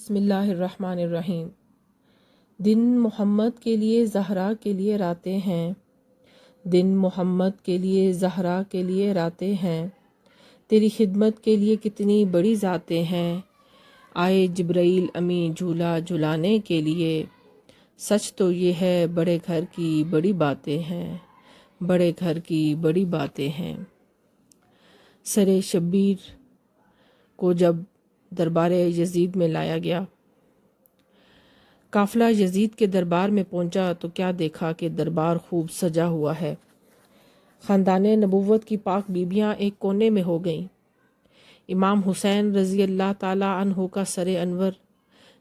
بسم اللہ الرحمن الرحیم۔ دن محمد کے لیے زہرا کے لیے راتیں ہیں، دن محمد کے لیے زہرا کے لیے راتیں ہیں، تیری خدمت کے لیے کتنی بڑی ذاتیں ہیں۔ آئے جبرائیل امیں جھولا جھلانے کے لیے، سچ تو یہ ہے بڑے گھر کی بڑی باتیں ہیں، بڑے گھر کی بڑی باتیں ہیں۔ سر شبیر کو جب دربار یزید میں لایا گیا، قافلہ یزید کے دربار میں پہنچا تو کیا دیکھا کہ دربار خوب سجا ہوا ہے۔ خاندان نبوت کی پاک بیبیاں ایک کونے میں ہو گئیں۔ امام حسین رضی اللہ تعالی عنہ کا سر انور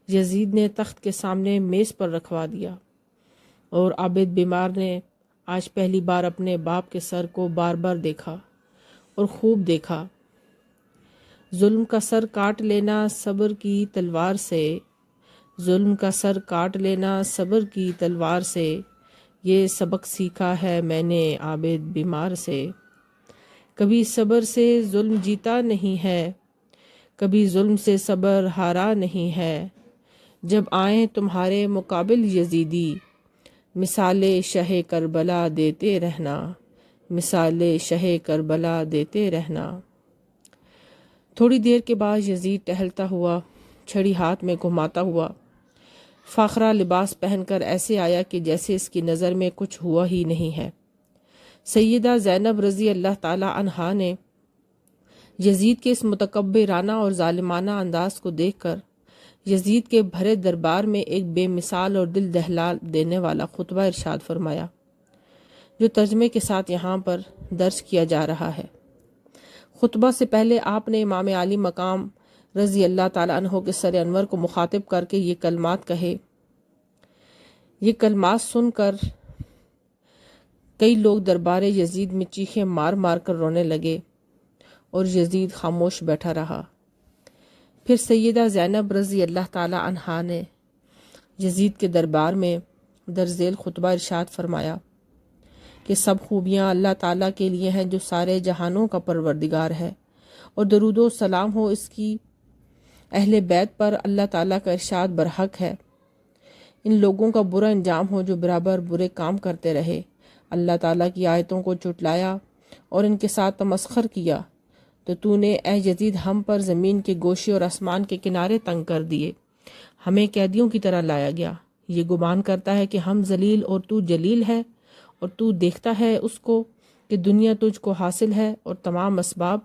یزید نے تخت کے سامنے میز پر رکھوا دیا، اور عابد بیمار نے آج پہلی بار اپنے باپ کے سر کو بار بار دیکھا اور خوب دیکھا۔ ظلم کا سر کاٹ لینا صبر کی تلوار سے، ظلم کا سر کاٹ لینا صبر کی تلوار سے، یہ سبق سیکھا ہے میں نے عابد بیمار سے۔ کبھی صبر سے ظلم جیتا نہیں ہے، کبھی ظلم سے صبر ہارا نہیں ہے۔ جب آئیں تمہارے مقابل یزیدی، مثال شہ کربلا دیتے رہنا، مثال شہ کربلا دیتے رہنا۔ تھوڑی دیر کے بعد یزید ٹہلتا ہوا، چھڑی ہاتھ میں گھماتا ہوا، فاخرہ لباس پہن کر ایسے آیا کہ جیسے اس کی نظر میں کچھ ہوا ہی نہیں ہے۔ سیدہ زینب رضی اللہ تعالی عنہا نے یزید کے اس متکبرانہ اور ظالمانہ انداز کو دیکھ کر یزید کے بھرے دربار میں ایک بے مثال اور دل دہلا دینے والا خطبہ ارشاد فرمایا، جو ترجمے کے ساتھ یہاں پر درج کیا جا رہا ہے۔ خطبہ سے پہلے آپ نے امام عالی مقام رضی اللہ تعالیٰ عنہ کے سر انور کو مخاطب کر کے یہ کلمات کہے۔ یہ کلمات سن کر کئی لوگ دربار یزید میں چیخیں مار مار کر رونے لگے، اور یزید خاموش بیٹھا رہا۔ پھر سیدہ زینب رضی اللہ تعالیٰ عنہا نے یزید کے دربار میں درذیل خطبہ ارشاد فرمایا کہ سب خوبیاں اللہ تعالیٰ کے لیے ہیں جو سارے جہانوں کا پروردگار ہے، اور درود و سلام ہو اس کی اہل بیت پر۔ اللہ تعالیٰ کا ارشاد برحق ہے، ان لوگوں کا برا انجام ہو جو برابر برے کام کرتے رہے، اللہ تعالیٰ کی آیتوں کو چٹلایا اور ان کے ساتھ تمسخر کیا، تو نے اے یزید ہم پر زمین کے گوشے اور آسمان کے کنارے تنگ کر دیے، ہمیں قیدیوں کی طرح لایا گیا۔ یہ گمان کرتا ہے کہ ہم ذلیل اور تو جلیل ہے، اور تو دیکھتا ہے اس کو کہ دنیا تجھ کو حاصل ہے اور تمام اسباب،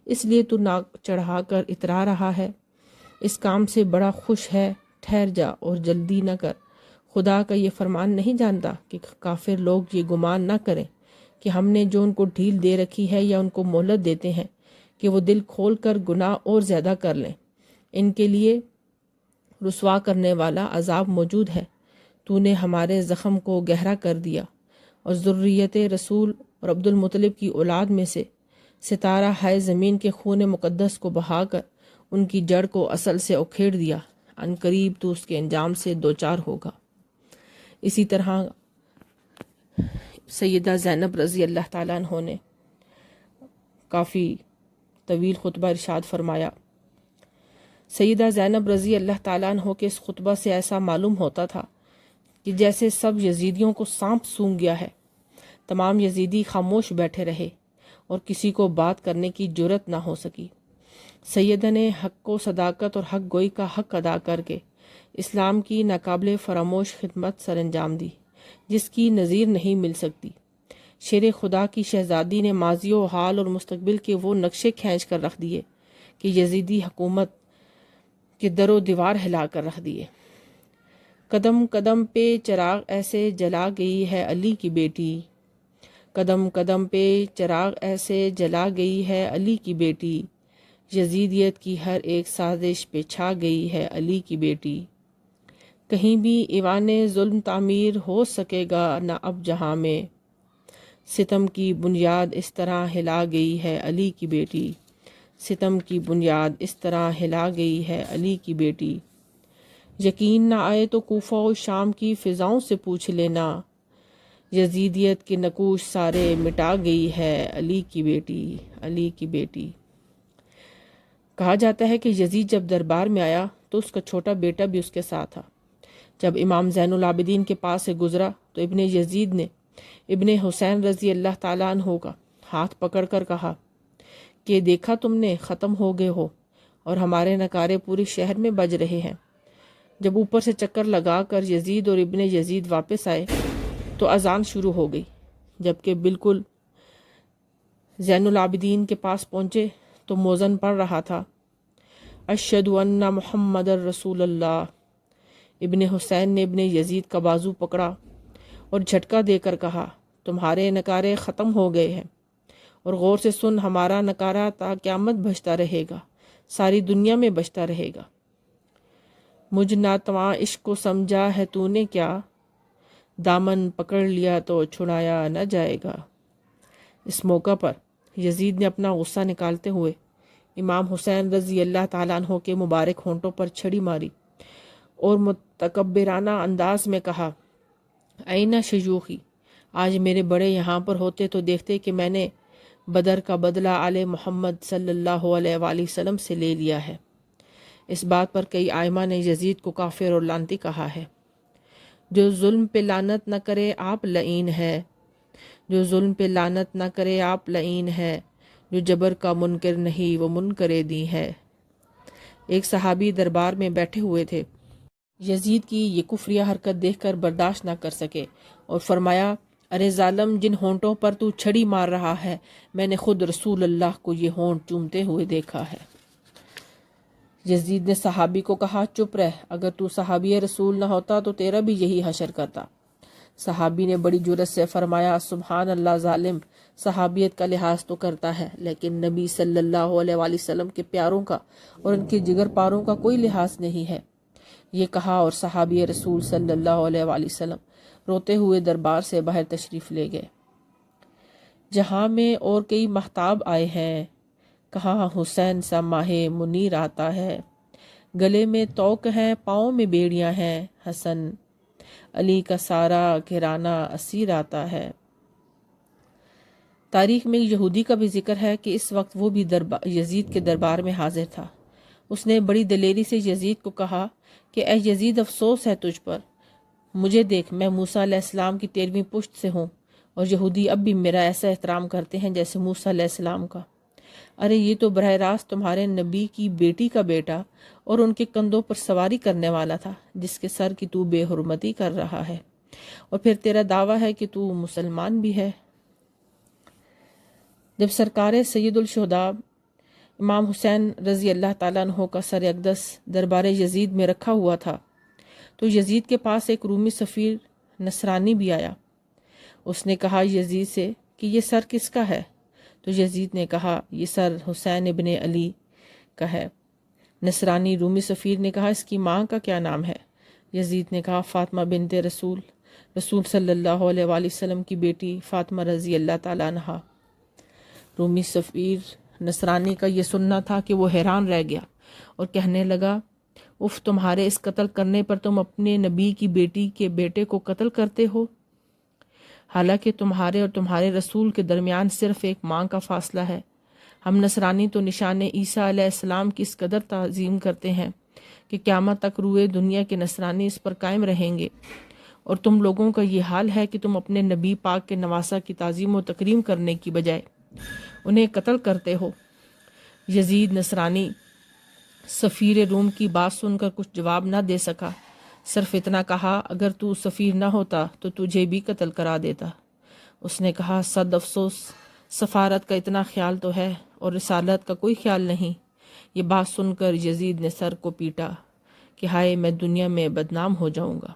اس لیے تو ناک چڑھا کر اترا رہا ہے۔ اس کام سے بڑا خوش ہے، ٹھہر جا اور جلدی نہ کر۔ خدا کا یہ فرمان نہیں جانتا کہ کافر لوگ یہ گمان نہ کریں کہ ہم نے جو ان کو ڈھیل دے رکھی ہے یا ان کو مہلت دیتے ہیں کہ وہ دل کھول کر گناہ اور زیادہ کر لیں۔ ان کے لیے رسوا کرنے والا عذاب موجود ہے۔ تو نے ہمارے زخم کو گہرا کر دیا، اور ذریت رسول اور عبد المطلب کی اولاد میں سے ستارہ ہے زمین کے خون مقدس کو بہا کر ان کی جڑ کو اصل سے اکھیڑ دیا، ان قریب تو اس کے انجام سے دوچار ہوگا۔ اسی طرح سیدہ زینب رضی اللہ تعالیٰ عنہ نے کافی طویل خطبہ ارشاد فرمایا۔ سیدہ زینب رضی اللہ تعالیٰ عنہ کے اس خطبہ سے ایسا معلوم ہوتا تھا کہ جیسے سب یزیدیوں کو سانپ سونگھ گیا ہے۔ تمام یزیدی خاموش بیٹھے رہے اور کسی کو بات کرنے کی جرت نہ ہو سکی۔ سیدہ نے حق و صداقت اور حق گوئی کا حق ادا کر کے اسلام کی ناقابل فراموش خدمت سر انجام دی، جس کی نظیر نہیں مل سکتی۔ شیر خدا کی شہزادی نے ماضی و حال اور مستقبل کے وہ نقشے کھینچ کر رکھ دیے کہ یزیدی حکومت کے در و دیوار ہلا کر رکھ دیے۔ قدم قدم پہ چراغ ایسے جلا گئی ہے علی کی بیٹی، قدم قدم پہ چراغ ایسے جلا گئی ہے علی کی بیٹی، یزیدیت کی ہر ایک سازش پہ چھا گئی ہے علی کی بیٹی۔ کہیں بھی ایوان ظلم تعمیر ہو سکے گا نہ اب جہاں میں، ستم کی بنیاد اس طرح ہلا گئی ہے علی کی بیٹی، ستم کی بنیاد اس طرح ہلا گئی ہے علی کی بیٹی۔ یقین نہ آئے تو کوفہ و شام کی فضاؤں سے پوچھ لینا، یزیدیت کے نقوش سارے مٹا گئی ہے علی کی بیٹی، علی کی بیٹی۔ کہا جاتا ہے کہ یزید جب دربار میں آیا تو اس کا چھوٹا بیٹا بھی اس کے ساتھ تھا۔ جب امام زین العابدین کے پاس سے گزرا تو ابن یزید نے ابن حسین رضی اللہ تعالیٰ عنہ کا ہاتھ پکڑ کر کہا کہ دیکھا تم نے، ختم ہو گئے ہو اور ہمارے نکارے پورے شہر میں بج رہے ہیں۔ جب اوپر سے چکر لگا کر یزید اور ابن یزید واپس آئے تو اذان شروع ہو گئی۔ جبکہ بالکل زین العابدین کے پاس پہنچے تو مؤذن پڑھ رہا تھا، اشہد ان محمد رسول اللہ۔ ابن حسین نے ابن یزید کا بازو پکڑا اور جھٹکا دے کر کہا، تمہارے نکارے ختم ہو گئے ہیں، اور غور سے سن، ہمارا نکارہ تا قیامت بجتا رہے گا، ساری دنیا میں بجتا رہے گا۔ مجھ ناتواں عشق کو سمجھا ہے تو نے کیا، دامن پکڑ لیا تو چھڑایا نہ جائے گا۔ اس موقع پر یزید نے اپنا غصہ نکالتے ہوئے امام حسین رضی اللہ تعالیٰ عنہ کے مبارک ہونٹوں پر چھڑی ماری اور متکبرانہ انداز میں کہا، اینہ شیوخی، آج میرے بڑے یہاں پر ہوتے تو دیکھتے کہ میں نے بدر کا بدلہ آل محمد صلی اللہ علیہ وآلہ وسلم سے لے لیا ہے۔ اس بات پر کئی ائمہ نے یزید کو کافر اور لعنتی کہا ہے۔ جو ظلم پہ لعنت نہ کرے آپ لعین ہے، جو ظلم پہ لعنت نہ کرے آپ لعین ہے، جو جبر کا منکر نہیں وہ منکر دی ہے۔ ایک صحابی دربار میں بیٹھے ہوئے تھے، یزید کی یہ کفریہ حرکت دیکھ کر برداشت نہ کر سکے اور فرمایا، ارے ظالم، جن ہونٹوں پر تو چھڑی مار رہا ہے، میں نے خود رسول اللہ کو یہ ہونٹ چومتے ہوئے دیکھا ہے۔ یزید نے صحابی کو کہا، چپ رہ، اگر تو صحابی رسول نہ ہوتا تو تیرا بھی یہی حشر کرتا۔ صحابی نے بڑی جرأت سے فرمایا، سبحان اللہ، ظالم صحابیت کا لحاظ تو کرتا ہے لیکن نبی صلی اللہ علیہ وآلہ وسلم کے پیاروں کا اور ان کے جگر پاروں کا کوئی لحاظ نہیں ہے۔ یہ کہا اور صحابی رسول صلی اللہ علیہ وآلہ وسلم روتے ہوئے دربار سے باہر تشریف لے گئے۔ جہاں میں اور کئی مہتاب آئے ہیں، کہاں حسین سا ماہ منیر آتا ہے، گلے میں توق ہے، پاؤں میں بیڑیاں ہیں، حسن علی کا سارا گھرانہ اسیر آتا ہے۔ تاریخ میں یہودی کا بھی ذکر ہے کہ اس وقت وہ بھی یزید کے دربار میں حاضر تھا۔ اس نے بڑی دلیری سے یزید کو کہا کہ اے یزید، افسوس ہے تجھ پر، مجھے دیکھ، میں موسیٰ علیہ السلام کی 13ویں پشت سے ہوں، اور یہودی اب بھی میرا ایسا احترام کرتے ہیں جیسے موسیٰ علیہ السلام کا۔ ارے یہ تو براہ راست تمہارے نبی کی بیٹی کا بیٹا اور ان کے کندھوں پر سواری کرنے والا تھا، جس کے سر کی تو بے حرمتی کر رہا ہے، اور پھر تیرا دعویٰ ہے کہ تو مسلمان بھی ہے۔ جب سرکار سید الشہداء امام حسین رضی اللہ تعالیٰ عنہ کا سر اقدس دربار یزید میں رکھا ہوا تھا تو یزید کے پاس ایک رومی سفیر نصرانی بھی آیا۔ اس نے کہا یزید سے کہ یہ سر کس کا ہے؟ تو یزید نے کہا، یہ سر حسین ابن علی کا ہے۔ نصرانی رومی سفیر نے کہا، اس کی ماں کا کیا نام ہے؟ یزید نے کہا، فاطمہ بنت رسول صلی اللہ علیہ وآلہ وسلم کی بیٹی فاطمہ رضی اللہ تعالیٰ عنہا۔ رومی سفیر نصرانی کا یہ سننا تھا کہ وہ حیران رہ گیا اور کہنے لگا، اف، تمہارے اس قتل کرنے پر تم اپنے نبی کی بیٹی کے بیٹے کو قتل کرتے ہو، حالانکہ تمہارے اور تمہارے رسول کے درمیان صرف ایک ماں کا فاصلہ ہے۔ ہم نصرانی تو نشان عیسیٰ علیہ السلام کی اس قدر تعظیم کرتے ہیں کہ قیامت تک روئے دنیا کے نصرانی اس پر قائم رہیں گے، اور تم لوگوں کا یہ حال ہے کہ تم اپنے نبی پاک کے نواسہ کی تعظیم و تکریم کرنے کی بجائے انہیں قتل کرتے ہو۔ یزید نصرانی سفیر روم کی بات سن کر کچھ جواب نہ دے سکا، صرف اتنا کہا، اگر تو سفیر نہ ہوتا تو تجھے بھی قتل کرا دیتا۔ اس نے کہا، صد افسوس، سفارت کا اتنا خیال تو ہے اور رسالت کا کوئی خیال نہیں۔ یہ بات سن کر یزید نے سر کو پیٹا کہ ہائے، میں دنیا میں بدنام ہو جاؤں گا۔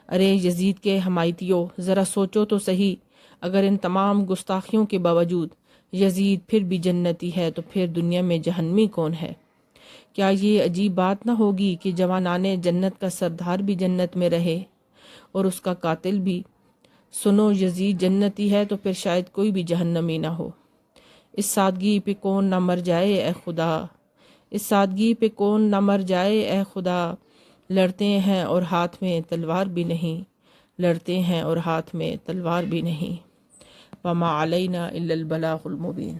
ارے یزید کے حمایتیوں، ذرا سوچو تو صحیح، اگر ان تمام گستاخیوں کے باوجود یزید پھر بھی جنتی ہے تو پھر دنیا میں جہنمی کون ہے؟ کیا یہ عجیب بات نہ ہوگی کہ جوانان جنت کا سردار بھی جنت میں رہے اور اس کا قاتل بھی؟ سنو، یزید جنتی ہے تو پھر شاید کوئی بھی جہنمی نہ ہو۔ اس سادگی پہ کون نہ مر جائے اے خدا، اس سادگی پہ کون نہ مر جائے اے خدا، لڑتے ہیں اور ہاتھ میں تلوار بھی نہیں، لڑتے ہیں اور ہاتھ میں تلوار بھی نہیں۔ وما علینا الا البلاغ المبین۔